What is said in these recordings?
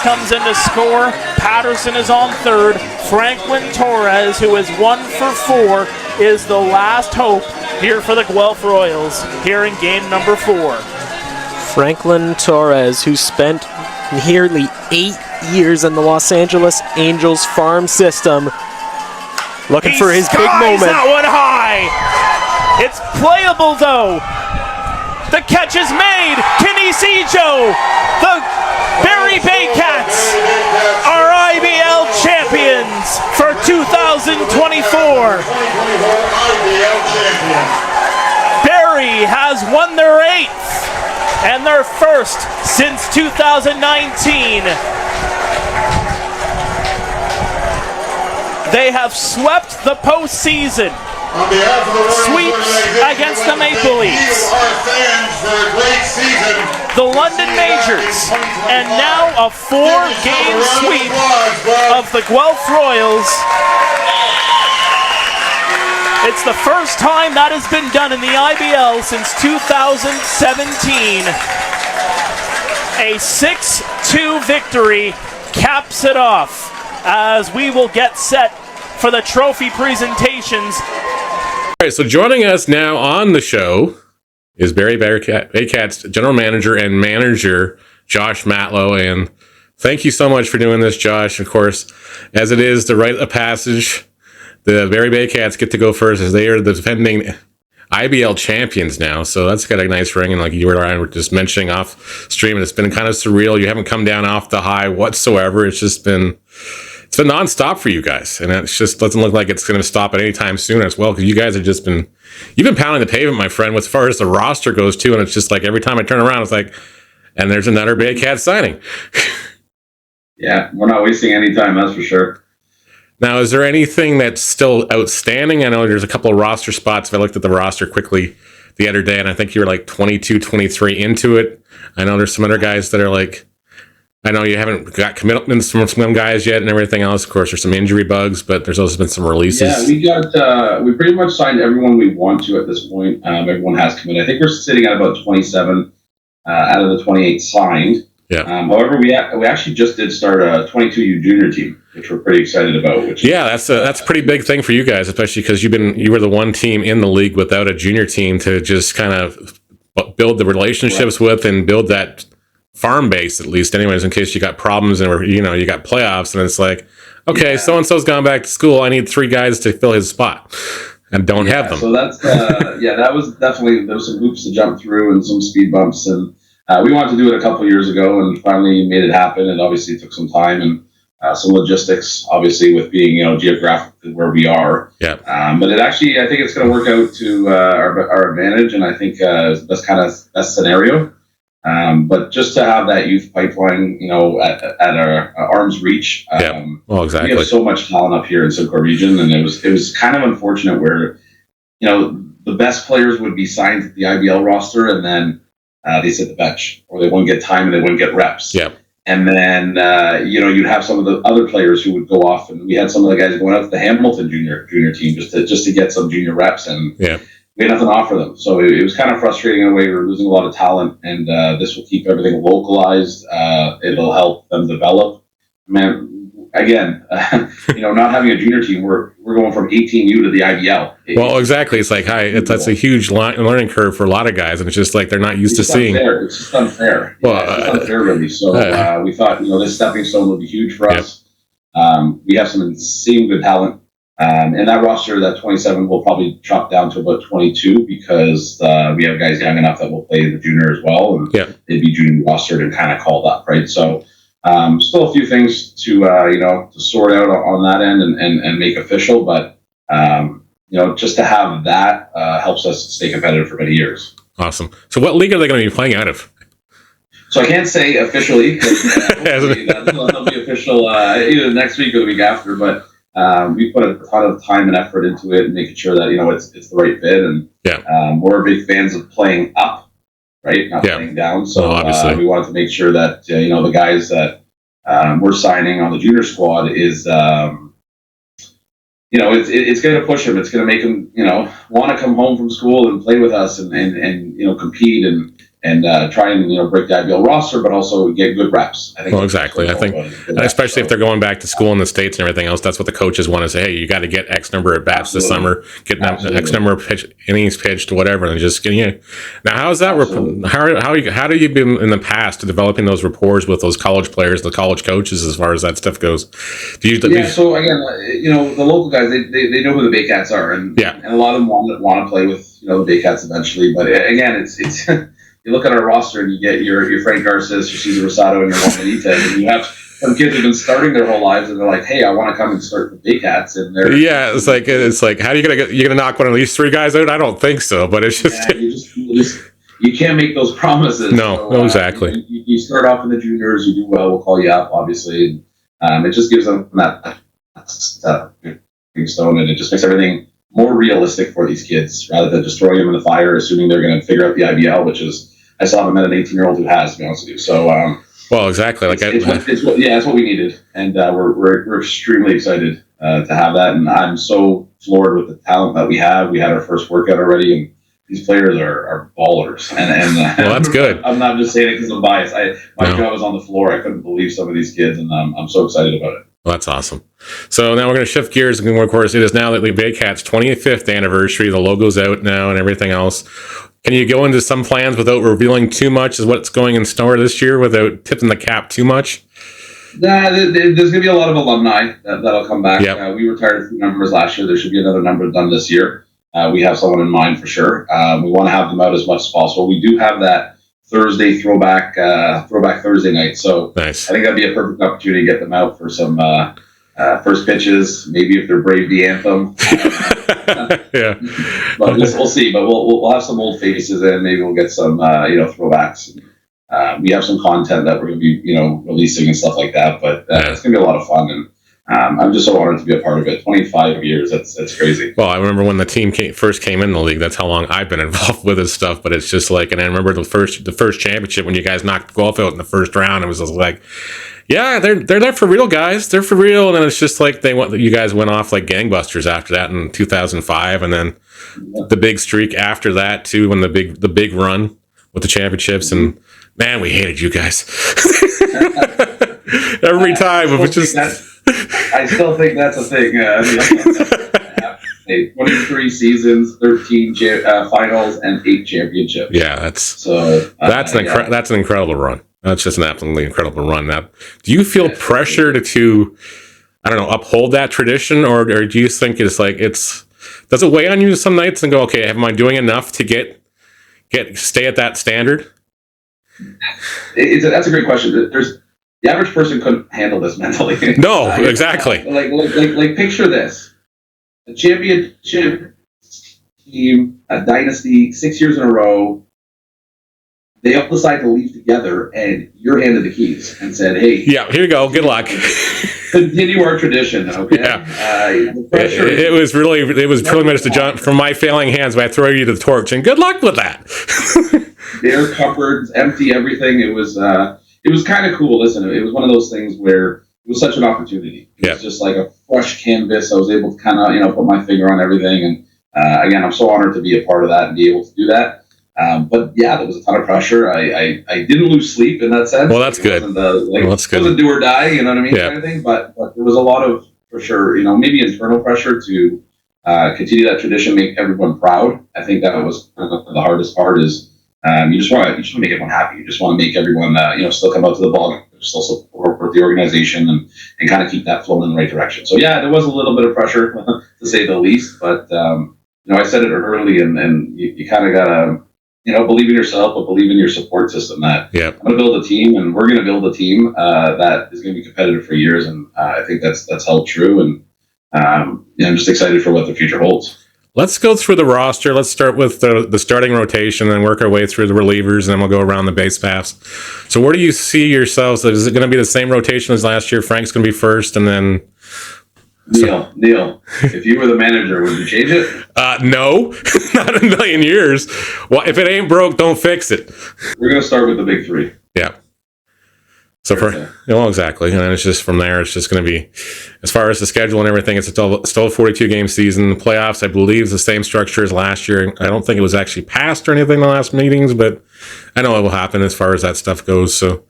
comes in to score. Patterson is on third. Franklin Torres, who is 1 for 4, is the last hope here for the Guelph Royals here in game number 4. Franklin Torres, who spent nearly 8 years in the Los Angeles Angels farm system, looking for his big moment. That one high. It's playable though. The catch is made. Can he see Joe? The Barrie Baycats are IBL champions for 2024. Barrie has won their 8th and their first since 2019. They have swept the postseason. Sweeps against the Maple Leafs, the London Majors, and now a 4-game sweep of the Guelph Royals. It's the first time that has been done in the IBL since 2017. A 6-2 victory caps it off as we will get set for the trophy presentations. All right, so joining us now on the show is Barrie Baycats General Manager and Manager Josh Matlow, and thank you so much for doing this, Josh. Of course, as it is the rite of passage, the Barrie Baycats get to go first as they are the defending IBL champions now, so that's got a nice ring. And like you and I were just mentioning off stream, and it's been kind of surreal. You haven't come down off the high whatsoever. It's been nonstop for you guys, and it just doesn't look like it's going to stop at any time soon as well, because you guys have just been, you've been pounding the pavement, my friend, as far as the roster goes too, and it's just like every time I turn around, it's like, and there's another Baycat signing. Yeah, we're not wasting any time, that's for sure. Now, is there anything that's still outstanding? I know there's a couple of roster spots. If I looked at the roster quickly the other day, and I think you were like 22, 23 into it. I know there's some other guys that are like, I know you haven't got commitments from some guys yet and everything else. Of course, there's some injury bugs, but there's also been some releases. Yeah, we pretty much signed everyone we want to at this point. Everyone has committed. I think we're sitting at about 27 out of the 28 signed. Yeah. However, we actually just did start a 22U junior team, which we're pretty excited about. That's a pretty big thing for you guys, especially because you were the one team in the league without a junior team to just kind of build the relationships with and build that farm base, at least, anyways, in case you got problems and you got playoffs, and it's like, okay, so and so's gone back to school. I need 3 guys to fill his spot, and don't have them. So that's that was definitely, there was some hoops to jump through and some speed bumps, and we wanted to do it a couple of years ago, and finally made it happen. And obviously it took some time and some logistics, obviously, with being geographically where we are. Yeah. But it actually, I think it's going to work out to our advantage, and I think that's kind of best scenario. But just to have that youth pipeline, at our arm's reach. Well, exactly. We have so much talent up here in Simcoe region, and it was kind of unfortunate where, the best players would be signed to the IBL roster, and then they sit the bench, or they wouldn't get time and they wouldn't get reps. Yeah. And then, you'd have some of the other players who would go off, and we had some of the guys going out to the Hamilton junior team just to get some junior reps, and we had nothing to offer them. So it was kind of frustrating in a way. We were losing a lot of talent, and this will keep everything localized. It'll help them develop. Man, again, not having a junior team, we're going from 18U to the IBL. Well, exactly. It's like, that's a huge learning curve for a lot of guys, and it's just like they're not used to seeing. It's just unfair. Well, it's unfair, really. So we thought, this stepping stone would be huge for us. We have some insane good talent. And that roster, that 27, will probably chop down to about 22 because we have guys young enough that will play the junior as well, and they'd be junior rostered and kind of called up, right? So still a few things to to sort out on that end and make official, but just to have that helps us stay competitive for many years. Awesome. So what league are they going to be playing out of? So I can't say officially. That'll be official either next week or the week after, but we put a ton of time and effort into it and making sure that it's the right fit, and we're big fans of playing up, right, not playing down. So obviously we wanted to make sure that the guys that we're signing on the junior squad is it's going to push them. It's going to make them want to come home from school and play with us and compete and try and break the IBL roster, but also get good reps. I think. Well, exactly. I think, especially if they're going back to school in the States and everything else, that's what the coaches want to say. Hey, you got to get X number at bats this summer, get X number of innings pitched, whatever, and just Now, how is that? How do you been in the past to developing those rapports with those college players, the college coaches, as far as that stuff goes? So again, the local guys, they know who the Baycats are, and a lot of them want to play with the Baycats eventually. But again, it's you look at our roster and you get your Frank Garces, your Cesar Rosado, and your Juan Benitez, and you have some kids who've been starting their whole lives, and they're like, "Hey, I want to come and start the Baycats." And they're it's like how are you gonna knock one of these three guys out? I don't think so, but it's just you can't make those promises. No, exactly. You start off in the juniors, you do well, we'll call you up, obviously. It just gives them that stone, and it just makes everything more realistic for these kids rather than just throwing them in the fire, assuming they're going to figure out the IBL, which is, I still haven't met an 18-year-old who has, to be honest with you. So, well, exactly. It's what we needed, and we're extremely excited to have that. And I'm so floored with the talent that we have. We had our first workout already, and these players are ballers. And well, that's good. I'm not just saying it because I'm biased. My job was on the floor. I couldn't believe some of these kids, and I'm so excited about it. Well, that's awesome. So now we're going to shift gears. And of course, it is now the Baycats' 25th anniversary. The logo's out now and everything else. Can you go into some plans without revealing too much as what's going in store this year without tipping the cap too much? There's going to be a lot of alumni that'll come back. Yep. We retired a few numbers last year. There should be another number done this year. We have someone in mind for sure. We want to have them out as much as possible. We do have that Thursday throwback Thursday night. So nice. I think that'd be a perfect opportunity to get them out for some first pitches. Maybe if they're brave the anthem. Yeah. But we'll see. But we'll have some old faces and maybe we'll get some throwbacks. We have some content that we're going to be releasing and stuff like that. But it's going to be a lot of fun, and I'm just so honored to be a part of it. 25 years, that's crazy. Well, I remember when the team first came in the league. That's how long I've been involved with this stuff. But it's just like, and I remember the first championship when you guys knocked golf out in the first round. It was just like, yeah, they're there for real, guys. They're for real. And then it's just like you guys went off like gangbusters after that in 2005, and then the big streak after that too, when the big run with the championships. And man, we hated you guys every time. It was just. I still think that's a thing. 23 seasons, 13 finals, and 8 championships. Yeah, that's an incredible run. That's just an absolutely incredible run. Now, do you feel pressured to, I don't know, uphold that tradition, or do you think does it weigh on you some nights and go, okay, am I doing enough to stay at that standard? That's a great question. The average person couldn't handle this mentally. No, exactly. Like picture this: a championship team, a dynasty, 6 years in a row. They all decide to leave together, and you're handed the keys and said, "Hey, yeah, here you go. Good luck. Continue our tradition." Okay. Yeah. It was pretty much to jump from my failing hands. But I throw you the torch, and good luck with that. Their cupboards empty, everything. It was kind of cool. Listen, it was one of those things where it was such an opportunity. It was just like a fresh canvas. I was able to kind of, put my finger on everything. And again, I'm so honored to be a part of that and be able to do that. But yeah, there was a ton of pressure. I didn't lose sleep in that sense. Well, that's good. That's good. It wasn't do or die, you know what I mean? Yeah. Kind of thing. But there was a lot of, for sure, maybe internal pressure to continue that tradition, make everyone proud. I think that was the hardest part is, you just want to make everyone happy. You just want to make everyone, still come out to the ball, still support the organization, and kind of keep that flowing in the right direction. So yeah, there was a little bit of pressure to say the least, but I said it early, and you kind of gotta, believe in yourself, but believe in your support system. That I'm going to build a team, and we're going to build a team that is going to be competitive for years, and I think that's held true, and I'm just excited for what the future holds. Let's go through the roster. Let's start with the starting rotation and work our way through the relievers, and then we'll go around the base paths. So where do you see yourselves? Is it going to be the same rotation as last year? Frank's going to be first, and then... Neil, if you were the manager, would you change it? No, not in a million years. Well, if it ain't broke, don't fix it. We're going to start with the big three. Yeah. So exactly, and then it's just from there. It's just going to be, as far as the schedule and everything, it's still a 42-game season. The playoffs, I believe, is the same structure as last year. I don't think it was actually passed or anything in the last meetings, but I know it will happen as far as that stuff goes. So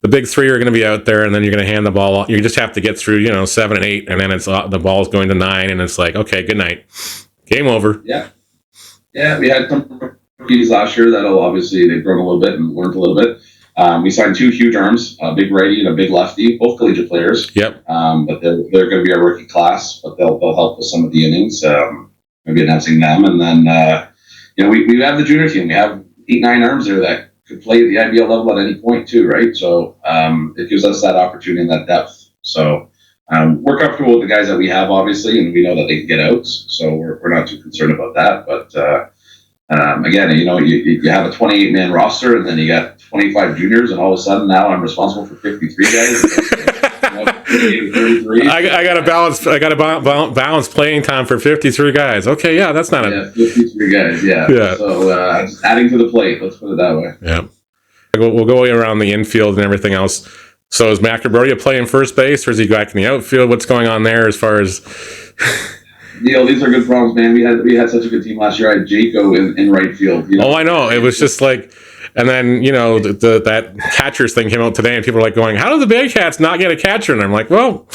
the big three are going to be out there, and then you're going to hand the ball off. You just have to get through, 7 and 8, and then it's the ball's going to 9, and it's like, okay, good night, game over. Yeah, we had some rookies last year that'll obviously they've grown a little bit and learned a little bit. We signed 2 huge arms, a big righty and a big lefty, both collegiate players. Yep. But they're going to be a rookie class, but they'll help with some of the innings. Maybe announcing them, and then we have the junior team. We have 8-9 arms there that could play at the IBL level at any point too, right? So it gives us that opportunity and that depth. So we're comfortable with the guys that we have, obviously, and we know that they can get outs. So we're not too concerned about that. But again, you have a 28-man roster, and then you got 25 juniors, and all of a sudden now I'm responsible for 53 guys. I got to balance playing time for 53 guys. Okay, yeah, that's not 53 guys. Yeah. So just adding to the plate. Let's put it that way. Yeah. We'll go around the infield and everything else. So is Macabrodia playing first base, or is he back in the outfield? What's going on there as far as? Neil, these are good problems, man. We had such a good team last year. I had Jaco in right field. Oh, I know. It was just like. And then, that catchers thing came out today, and people are like going, how did the Baycats not get a catcher? And I'm like, well,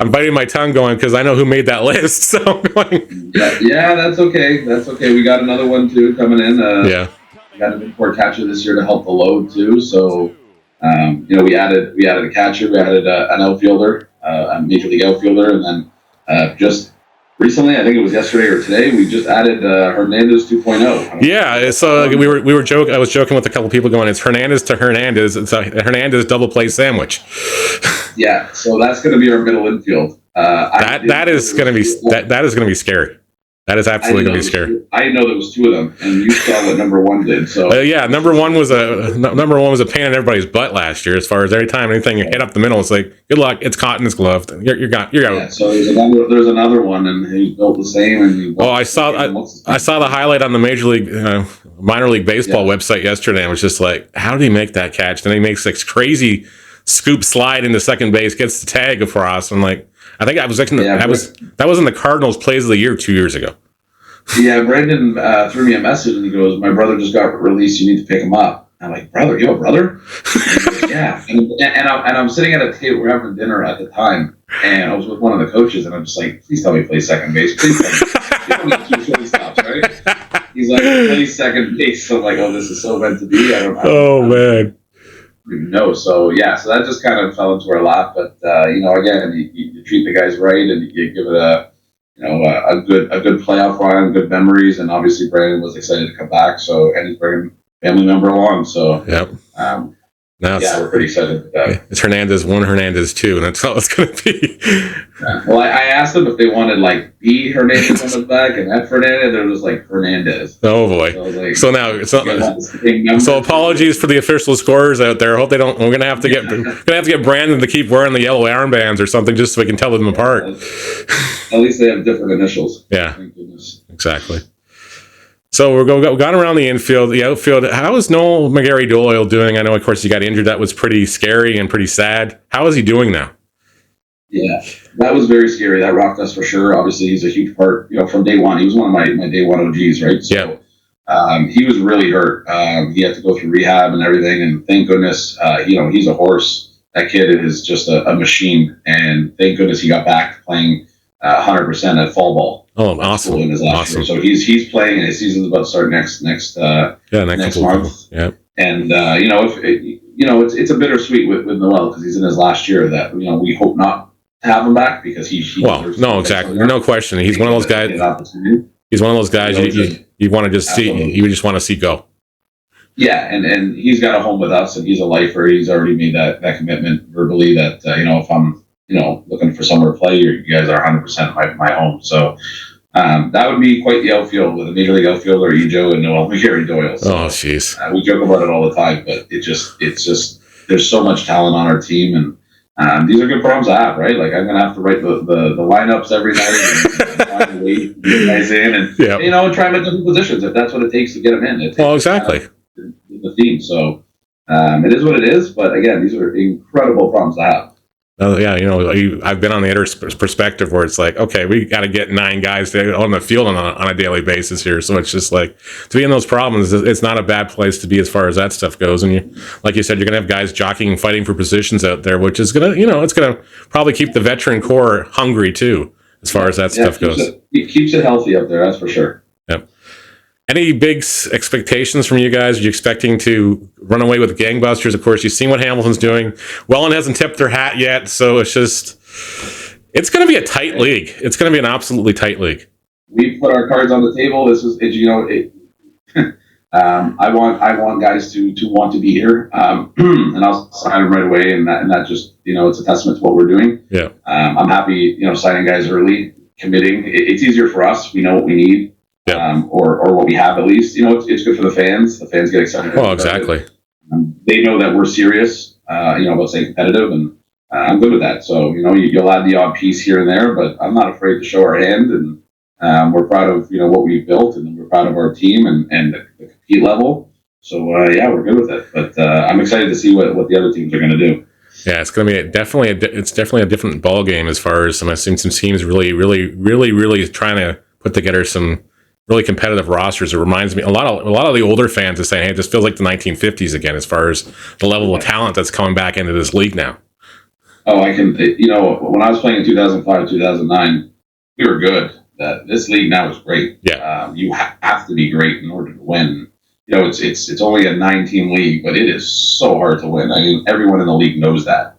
I'm biting my tongue going, because I know who made that list. So I'm going, yeah, that's okay. That's okay. We got another one, too, coming in. We got an import catcher this year to help the load, too. So, we added a catcher. We added an outfielder, a major league outfielder. And then just recently, I think it was yesterday or today, we just added Hernandez 2.0. Yeah, so we were joking. I was joking with a couple people going, it's Hernandez to Hernandez. It's a Hernandez double play sandwich. Yeah, so that's going to be our middle infield. That is going to be scary. That is absolutely going to be scary. I didn't know there was 2 of them, and you saw what number 1 did. So number one was a pain in everybody's butt last year. As far as every time anything hit up the middle, it's like, good luck. It's caught and it's gloved. You're out. Yeah, so there's another one, and he built the same. And I saw the highlight on the minor league baseball website yesterday. And was just like, how did he make that catch? Then he makes this crazy scoop slide into second base, gets the tag across. I'm like, I think I was thinking that was in the Cardinals Plays of the Year 2 years ago. Yeah, Brandon threw me a message, and he goes, my brother just got released. You need to pick him up. I'm like, brother, you have a brother? Goes, yeah. And I'm sitting at a table, we're having dinner at the time, and I was with one of the coaches, and I'm just like, please tell me to play second base. Please tell me. You don't need 2 shortstops, right? He's like, play second base. So I'm like, oh, this is so meant to be. Man. No, so that just kind of fell into our lap. But again, you treat the guys right, and you give it a good playoff run, good memories, and obviously Brandon was excited to come back. So, and he's bringing family member along. So yep. We're pretty excited with that. It's Hernandez 1, Hernandez 2, and that's all it's going to be. Yeah. Well, I asked them if they wanted like B Hernandez on the back and F Hernandez. They're just like Hernandez. Oh boy! So apologies for the official scorers out there. I hope they don't. We're going to have to get Brandon to keep wearing the yellow armbands or something just so we can tell them apart. At least they have different initials. Yeah, thank goodness. Exactly. So we're gone around the infield, the outfield. How is Noel McGarry Doyle doing? I know, of course, he got injured. That was pretty scary and pretty sad. How is he doing now? Yeah, that was very scary. That rocked us for sure. Obviously, he's a huge part, from day one. He was one of my day one OGs, right? So, he was really hurt. He had to go through rehab and everything. And thank goodness, he's a horse. That kid is just a machine. And thank goodness he got back to playing 100% at fall ball. Oh, awesome! In his last year. So he's playing, and his season's about to start next month. Yeah, and it's a bittersweet with Noel because he's in his last year. That we hope not to have him back because he no, exactly, no question. He's one of those guys. He's one of those guys you want to just see. You just want to see go. Yeah, and he's got a home with us, and he's a lifer. He's already made that commitment verbally that if I'm looking for somewhere to play, you guys are 100% my home. So that would be quite the outfield with a major league outfielder, Ejo and Noel McGarry Doyle. So, oh, jeez. We joke about it all the time, but it's just there's so much talent on our team, and these are good problems to have, right? Like I'm gonna have to write the lineups every night and find a way to get guys in, and try them at different positions if that's what it takes to get them in. Well, exactly. The theme. So It is what it is, but again, these are incredible problems to have. Yeah, I've been on the other perspective where it's like, okay, we got to get 9 guys on the field on a daily basis here. So it's just like, to be in those problems, it's not a bad place to be as far as that stuff goes. And like you said, you're going to have guys jockeying and fighting for positions out there, which is going to, it's going to probably keep the veteran core hungry too, as far as that stuff goes. It keeps it healthy up there, that's for sure. Yep. Any big expectations from you guys? Are you expecting to run away with gangbusters? Of course, you've seen what Hamilton's doing. Welland hasn't tipped their hat yet, so it's going to be a tight league. It's going to be an absolutely tight league. We put our cards on the table. I want guys to want to be here, and I'll sign them right away. And that just, it's a testament to what we're doing. Yeah. I'm happy, signing guys early, committing. It's easier for us. We know what we need. Yeah. Or what we have at least. It's good for the fans. The fans get excited. Oh, exactly. They know that we're serious, about staying competitive, and I'm good with that. So, you'll add the odd piece here and there, but I'm not afraid to show our hand, and we're proud of, what we've built, and we're proud of our team and the compete level. So, we're good with it. But I'm excited to see what the other teams are going to do. Yeah, it's going to be definitely a different ball game as far as I've seen some teams really, really, really, really trying to put together some really competitive rosters. It reminds me a lot of the older fans are saying, "Hey, it just feels like the 1950s again," as far as the level of talent that's coming back into this league now. Oh, I can. When I was playing in 2005, 2009, we were good. This league now is great. Yeah, you have to be great in order to win. It's only a 9-team league, but it is so hard to win. I mean, everyone in the league knows that.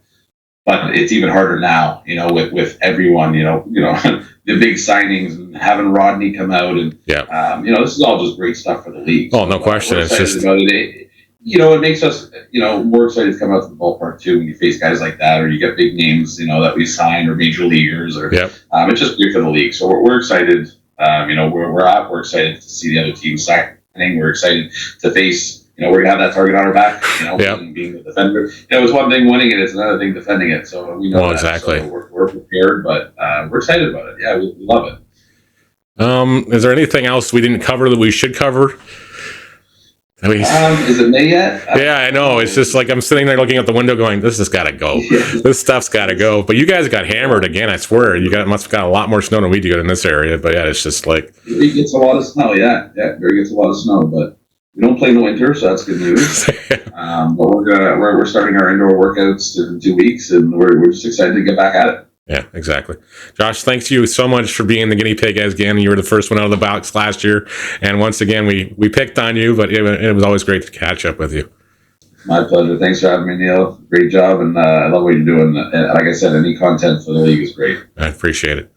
But it's even harder now, with everyone, the big signings and having Rodney come out, and this is all just great stuff for the league. Oh, no question. It's just about it. It makes us, more excited to come out to the ballpark too when you face guys like that, or you get big names, that we signed, or major leaguers, or it's just good for the league. So we're excited. We're excited to see the other teams signing. We're excited to face. We're going to have that target on our back, being the defender. It's one thing winning it, it's another thing defending it. So we know that. Exactly. So we're prepared, but we're excited about it. Yeah, we love it. Is there anything else we didn't cover that we should cover? Is it May yet? Yeah, I know. It's just like I'm sitting there looking out the window going, this has got to go. This stuff's got to go. But you guys got hammered again, I swear. Must have got a lot more snow than we do in this area. But yeah, it's just like... It gets a lot of snow, yeah. Yeah, Barrie gets a lot of snow, but... We don't play in the winter, so that's good news. But we're starting our indoor workouts in 2 weeks, and we're just excited to get back at it. Yeah, exactly. Josh, thanks you so much for being the guinea pig again. You were the first one out of the box last year, and once again, we picked on you, but it was always great to catch up with you. My pleasure. Thanks for having me, Neil. Great job, and I love what you're doing. And like I said, any content for the league is great. I appreciate it.